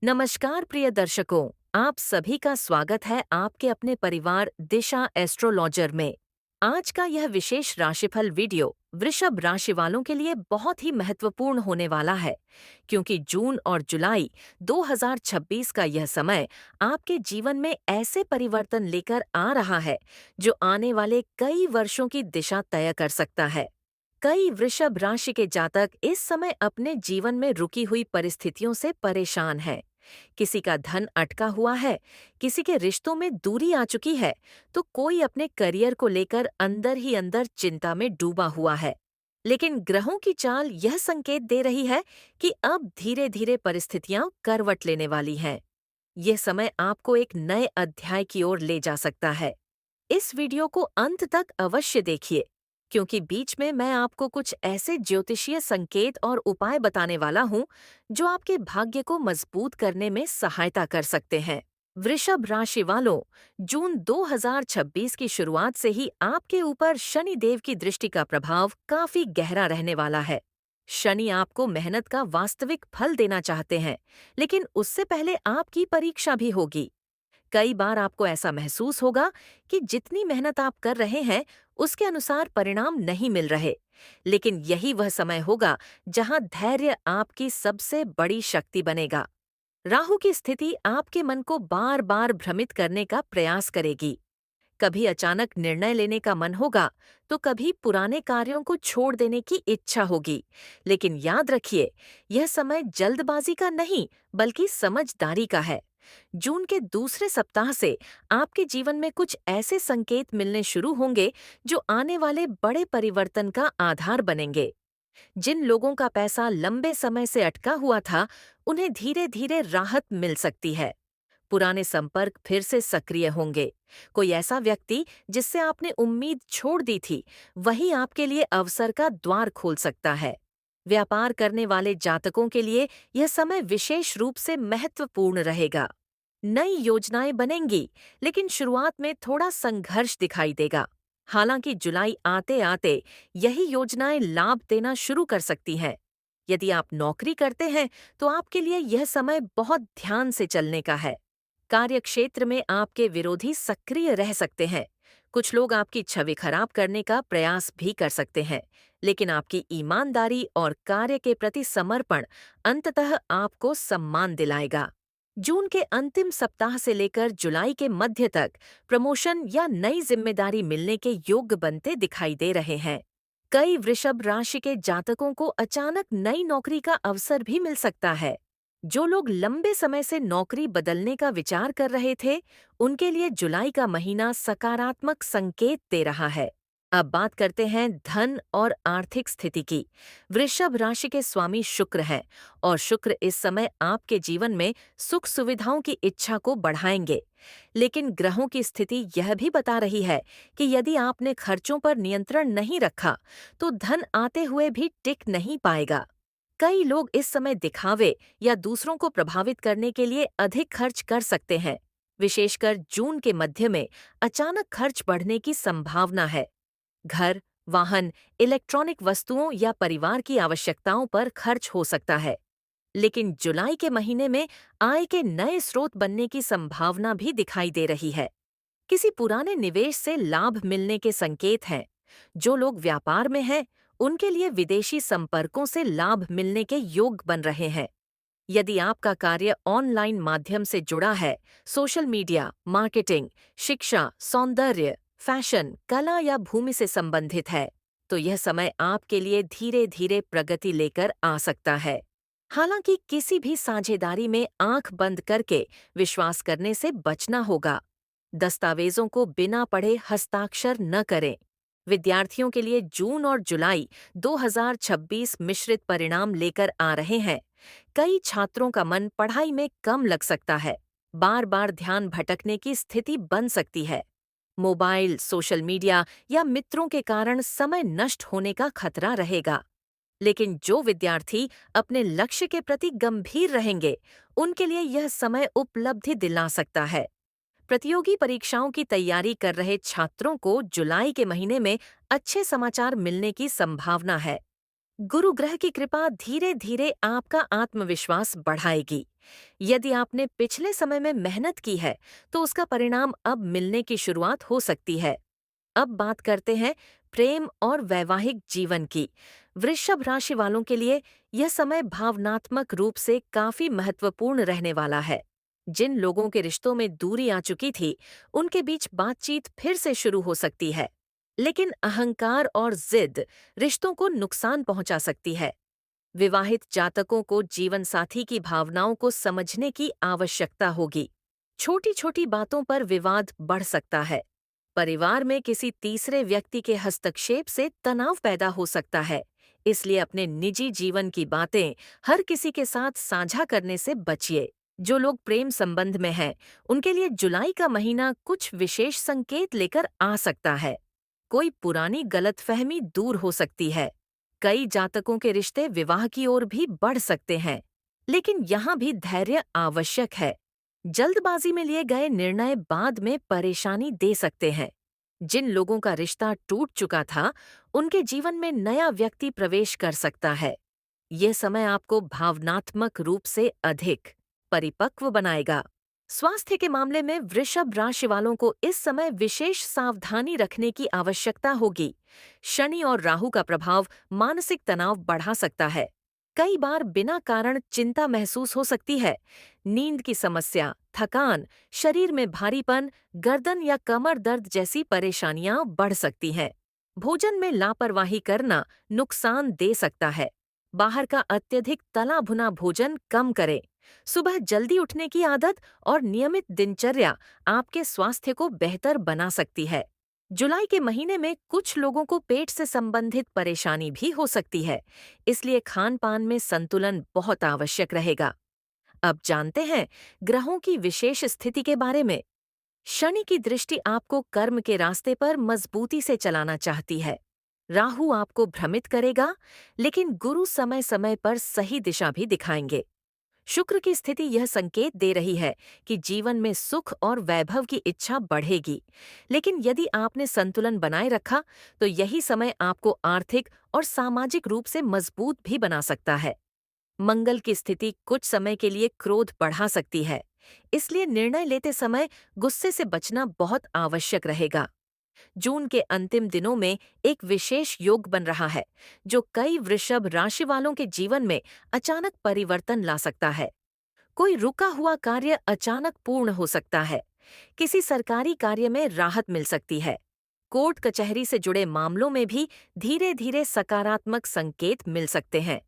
नमस्कार प्रिय दर्शकों, आप सभी का स्वागत है आपके अपने परिवार दिशा एस्ट्रोलॉजर में। आज का यह विशेष राशिफल वीडियो वृषभ राशि वालों के लिए बहुत ही महत्वपूर्ण होने वाला है, क्योंकि जून और जुलाई 2026 का यह समय आपके जीवन में ऐसे परिवर्तन लेकर आ रहा है जो आने वाले कई वर्षों की दिशा तय कर सकता है। कई वृषभ राशि के जातक इस समय अपने जीवन में रुकी हुई परिस्थितियों से परेशान हैं। किसी का धन अटका हुआ है, किसी के रिश्तों में दूरी आ चुकी है, तो कोई अपने करियर को लेकर अंदर ही अंदर चिंता में डूबा हुआ है। लेकिन ग्रहों की चाल यह संकेत दे रही है कि अब धीरे धीरे परिस्थितियां करवट लेने वाली हैं। यह समय आपको एक नए अध्याय की ओर ले जा सकता है। इस वीडियो को अंत तक अवश्य देखिए, क्योंकि बीच में मैं आपको कुछ ऐसे ज्योतिषीय संकेत और उपाय बताने वाला हूं जो आपके भाग्य को मजबूत करने में सहायता कर सकते हैं। वृषभ राशि वालों, जून 2026 की शुरुआत से ही आपके ऊपर शनि देव की दृष्टि का प्रभाव काफी गहरा रहने वाला है। शनि आपको मेहनत का वास्तविक फल देना चाहते हैं, लेकिन उससे पहले आपकी परीक्षा भी होगी। कई बार आपको ऐसा महसूस होगा कि जितनी मेहनत आप कर रहे हैं उसके अनुसार परिणाम नहीं मिल रहे, लेकिन यही वह समय होगा जहां धैर्य आपकी सबसे बड़ी शक्ति बनेगा। राहु की स्थिति आपके मन को बार बार भ्रमित करने का प्रयास करेगी। कभी अचानक निर्णय लेने का मन होगा, तो कभी पुराने कार्यों को छोड़ देने की इच्छा होगी। लेकिन याद रखिए, यह समय जल्दबाजी का नहीं, बल्कि समझदारी का है। जून के दूसरे सप्ताह से आपके जीवन में कुछ ऐसे संकेत मिलने शुरू होंगे जो आने वाले बड़े परिवर्तन का आधार बनेंगे। जिन लोगों का पैसा लंबे समय से अटका हुआ था, उन्हें धीरे धीरे राहत मिल सकती है। पुराने संपर्क फिर से सक्रिय होंगे। कोई ऐसा व्यक्ति जिससे आपने उम्मीद छोड़ दी थी, वही आपके लिए अवसर का द्वार खोल सकता है। व्यापार करने वाले जातकों के लिए यह समय विशेष रूप से महत्वपूर्ण रहेगा। नई योजनाएं बनेंगी, लेकिन शुरुआत में थोड़ा संघर्ष दिखाई देगा। हालांकि जुलाई आते आते यही योजनाएं लाभ देना शुरू कर सकती हैं। यदि आप नौकरी करते हैं, तो आपके लिए यह समय बहुत ध्यान से चलने का है। कार्यक्षेत्र में आपके विरोधी सक्रिय रह सकते हैं। कुछ लोग आपकी छवि खराब करने का प्रयास भी कर सकते हैं, लेकिन आपकी ईमानदारी और कार्य के प्रति समर्पण अंततः आपको सम्मान दिलाएगा। जून के अंतिम सप्ताह से लेकर जुलाई के मध्य तक प्रमोशन या नई जिम्मेदारी मिलने के योग्य बनते दिखाई दे रहे हैं। कई वृषभ राशि के जातकों को अचानक नई नौकरी का अवसर भी मिल सकता है। जो लोग लंबे समय से नौकरी बदलने का विचार कर रहे थे, उनके लिए जुलाई का महीना सकारात्मक संकेत दे रहा है। अब बात करते हैं धन और आर्थिक स्थिति की। वृषभ राशि के स्वामी शुक्र हैं, और शुक्र इस समय आपके जीवन में सुख सुविधाओं की इच्छा को बढ़ाएंगे। लेकिन ग्रहों की स्थिति यह भी बता रही है कि यदि आपने खर्चों पर नियंत्रण नहीं रखा, तो धन आते हुए भी टिक नहीं पाएगा। कई लोग इस समय दिखावे या दूसरों को प्रभावित करने के लिए अधिक खर्च कर सकते हैं। विशेषकर जून के मध्य में अचानक खर्च बढ़ने की संभावना है। घर, वाहन, इलेक्ट्रॉनिक वस्तुओं या परिवार की आवश्यकताओं पर खर्च हो सकता है। लेकिन जुलाई के महीने में आय के नए स्रोत बनने की संभावना भी दिखाई दे रही है। किसी पुराने निवेश से लाभ मिलने के संकेत हैं। जो लोग व्यापार में हैं, उनके लिए विदेशी संपर्कों से लाभ मिलने के योग बन रहे हैं। यदि आपका कार्य ऑनलाइन माध्यम से जुड़ा है, सोशल मीडिया, मार्केटिंग, शिक्षा, सौंदर्य, फैशन, कला या भूमि से संबंधित है, तो यह समय आपके लिए धीरे धीरे प्रगति लेकर आ सकता है। हालांकि किसी भी साझेदारी में आंख बंद करके विश्वास करने से बचना होगा। दस्तावेजों को बिना पढ़े हस्ताक्षर न करें। विद्यार्थियों के लिए जून और जुलाई 2026 मिश्रित परिणाम लेकर आ रहे हैं। कई छात्रों का मन पढ़ाई में कम लग सकता है। बार बार ध्यान भटकने की स्थिति बन सकती है। मोबाइल, सोशल मीडिया या मित्रों के कारण समय नष्ट होने का खतरा रहेगा। लेकिन जो विद्यार्थी अपने लक्ष्य के प्रति गंभीर रहेंगे, उनके लिए यह समय उपलब्धि दिला सकता है। प्रतियोगी परीक्षाओं की तैयारी कर रहे छात्रों को जुलाई के महीने में अच्छे समाचार मिलने की संभावना है। गुरु ग्रह की कृपा धीरे धीरे आपका आत्मविश्वास बढ़ाएगी। यदि आपने पिछले समय में मेहनत की है, तो उसका परिणाम अब मिलने की शुरुआत हो सकती है। अब बात करते हैं प्रेम और वैवाहिक जीवन की। वृषभ राशि वालों के लिए यह समय भावनात्मक रूप से काफी महत्वपूर्ण रहने वाला है। जिन लोगों के रिश्तों में दूरी आ चुकी थी, उनके बीच बातचीत फिर से शुरू हो सकती है। लेकिन अहंकार और जिद रिश्तों को नुकसान पहुंचा सकती है। विवाहित जातकों को जीवन साथी की भावनाओं को समझने की आवश्यकता होगी। छोटी छोटी बातों पर विवाद बढ़ सकता है। परिवार में किसी तीसरे व्यक्ति के हस्तक्षेप से तनाव पैदा हो सकता है। इसलिए अपने निजी जीवन की बातें हर किसी के साथ साझा करने से बचिए। जो लोग प्रेम संबंध में हैं, उनके लिए जुलाई का महीना कुछ विशेष संकेत लेकर आ सकता है। कोई पुरानी गलतफहमी दूर हो सकती है। कई जातकों के रिश्ते विवाह की ओर भी बढ़ सकते हैं, लेकिन यहाँ भी धैर्य आवश्यक है। जल्दबाजी में लिए गए निर्णय बाद में परेशानी दे सकते हैं। जिन लोगों का रिश्ता टूट चुका था, उनके जीवन में नया व्यक्ति प्रवेश कर सकता है। यह समय आपको भावनात्मक रूप से अधिक परिपक्व बनाएगा। स्वास्थ्य के मामले में वृषभ राशि वालों को इस समय विशेष सावधानी रखने की आवश्यकता होगी। शनि और राहु का प्रभाव मानसिक तनाव बढ़ा सकता है। कई बार बिना कारण चिंता महसूस हो सकती है। नींद की समस्या, थकान, शरीर में भारीपन, गर्दन या कमर दर्द जैसी परेशानियां बढ़ सकती हैं। भोजन में लापरवाही करना नुकसान दे सकता है। बाहर का अत्यधिक तला भुना भोजन कम करें। सुबह जल्दी उठने की आदत और नियमित दिनचर्या आपके स्वास्थ्य को बेहतर बना सकती है। जुलाई के महीने में कुछ लोगों को पेट से संबंधित परेशानी भी हो सकती है, इसलिए खान पान में संतुलन बहुत आवश्यक रहेगा। अब जानते हैं ग्रहों की विशेष स्थिति के बारे में। शनि की दृष्टि आपको कर्म के रास्ते पर मजबूती से चलाना चाहती है। राहु आपको भ्रमित करेगा, लेकिन गुरु समय समय पर सही दिशा भी दिखाएंगे। शुक्र की स्थिति यह संकेत दे रही है कि जीवन में सुख और वैभव की इच्छा बढ़ेगी, लेकिन यदि आपने संतुलन बनाए रखा, तो यही समय आपको आर्थिक और सामाजिक रूप से मजबूत भी बना सकता है। मंगल की स्थिति कुछ समय के लिए क्रोध बढ़ा सकती है, इसलिए निर्णय लेते समय गुस्से से बचना बहुत आवश्यक रहेगा। जून के अंतिम दिनों में एक विशेष योग बन रहा है, जो कई वृषभ राशि वालों के जीवन में अचानक परिवर्तन ला सकता है। कोई रुका हुआ कार्य अचानक पूर्ण हो सकता है। किसी सरकारी कार्य में राहत मिल सकती है। कोर्ट कचहरी से जुड़े मामलों में भी धीरे धीरे सकारात्मक संकेत मिल सकते हैं।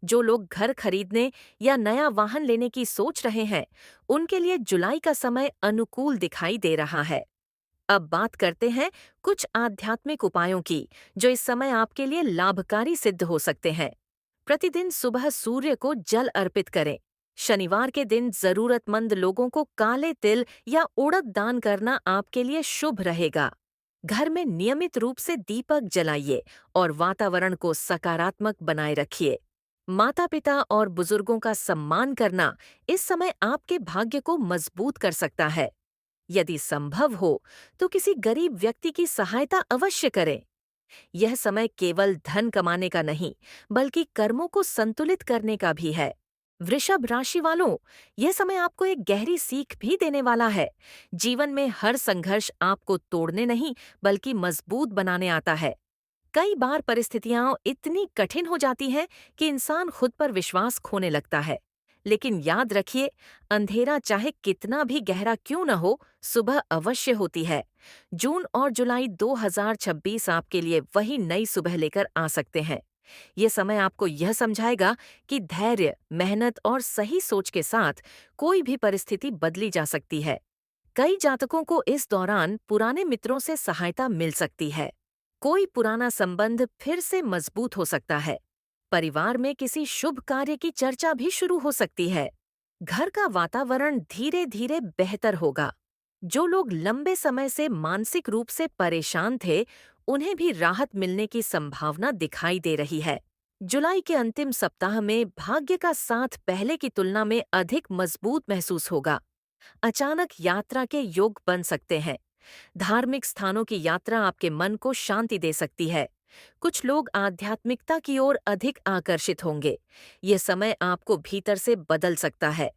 जो लोग घर खरीदने या नया वाहन लेने की सोच रहे हैं, उनके लिए जुलाई का समय अनुकूल दिखाई दे रहा है। अब बात करते हैं कुछ आध्यात्मिक उपायों की, जो इस समय आपके लिए लाभकारी सिद्ध हो सकते हैं। प्रतिदिन सुबह सूर्य को जल अर्पित करें। शनिवार के दिन जरूरतमंद लोगों को काले तिल या उड़द दान करना आपके लिए शुभ रहेगा। घर में नियमित रूप से दीपक जलाइए और वातावरण को सकारात्मक बनाए रखिए। माता पिता और बुजुर्गों का सम्मान करना इस समय आपके भाग्य को मजबूत कर सकता है। यदि संभव हो, तो किसी गरीब व्यक्ति की सहायता अवश्य करें। यह समय केवल धन कमाने का नहीं, बल्कि कर्मों को संतुलित करने का भी है। वृषभ राशि वालों, यह समय आपको एक गहरी सीख भी देने वाला है। जीवन में हर संघर्ष आपको तोड़ने नहीं, बल्कि मजबूत बनाने आता है। कई बार परिस्थितियां इतनी कठिन हो जाती हैं कि इंसान खुद पर विश्वास खोने लगता है। लेकिन याद रखिए, अंधेरा चाहे कितना भी गहरा क्यों न हो, सुबह अवश्य होती है। जून और जुलाई 2026 आपके लिए वही नई सुबह लेकर आ सकते हैं। ये समय आपको यह समझाएगा कि धैर्य, मेहनत और सही सोच के साथ कोई भी परिस्थिति बदली जा सकती है। कई जातकों को इस दौरान पुराने मित्रों से सहायता मिल सकती है। कोई पुराना संबंध फिर से मजबूत हो सकता है। परिवार में किसी शुभ कार्य की चर्चा भी शुरू हो सकती है। घर का वातावरण धीरे धीरे बेहतर होगा। जो लोग लंबे समय से मानसिक रूप से परेशान थे, उन्हें भी राहत मिलने की संभावना दिखाई दे रही है। जुलाई के अंतिम सप्ताह में भाग्य का साथ पहले की तुलना में अधिक मजबूत महसूस होगा। अचानक यात्रा के योग बन सकते हैं। धार्मिक स्थानों की यात्रा आपके मन को शांति दे सकती है। कुछ लोग आध्यात्मिकता की ओर अधिक आकर्षित होंगे। ये समय आपको भीतर से बदल सकता है।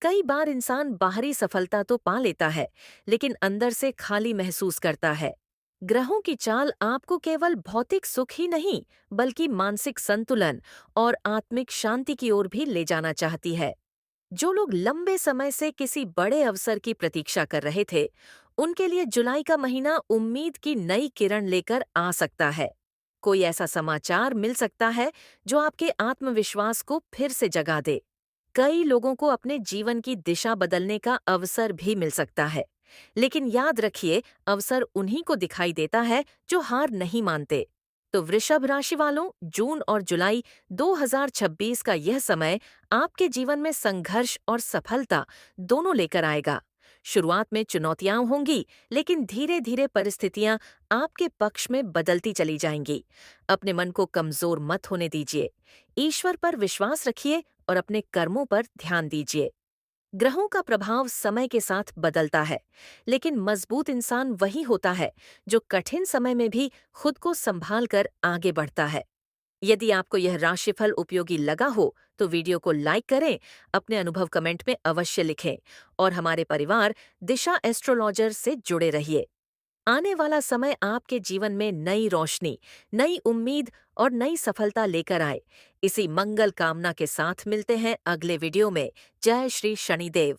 कई बार इंसान बाहरी सफलता तो पा लेता है, लेकिन अंदर से खाली महसूस करता है। ग्रहों की चाल आपको केवल भौतिक सुख ही नहीं, बल्कि मानसिक संतुलन और आत्मिक शांति की ओर भी ले जाना चाहती है। जो लोग लंबे समय से किसी बड़े अवसर की प्रतीक्षा कर रहे थे, उनके लिए जुलाई का महीना उम्मीद की नई किरण लेकर आ सकता है। कोई ऐसा समाचार मिल सकता है जो आपके आत्मविश्वास को फिर से जगा दे। कई लोगों को अपने जीवन की दिशा बदलने का अवसर भी मिल सकता है। लेकिन याद रखिए, अवसर उन्हीं को दिखाई देता है जो हार नहीं मानते। तो वृषभ राशि वालों, जून और जुलाई 2026 का यह समय आपके जीवन में संघर्ष और सफलता दोनों लेकर आएगा। शुरुआत में चुनौतियां होंगी, लेकिन धीरे धीरे परिस्थितियां आपके पक्ष में बदलती चली जाएंगी। अपने मन को कमजोर मत होने दीजिए। ईश्वर पर विश्वास रखिए और अपने कर्मों पर ध्यान दीजिए। ग्रहों का प्रभाव समय के साथ बदलता है, लेकिन मजबूत इंसान वही होता है जो कठिन समय में भी खुद को संभाल कर आगे बढ़ता है। यदि आपको यह राशिफल उपयोगी लगा हो, तो वीडियो को लाइक करें, अपने अनुभव कमेंट में अवश्य लिखें और हमारे परिवार दिशा एस्ट्रोलॉजर से जुड़े रहिए। आने वाला समय आपके जीवन में नई रोशनी, नई उम्मीद और नई सफलता लेकर आए। इसी मंगल कामना के साथ मिलते हैं अगले वीडियो में। जय श्री शनिदेव।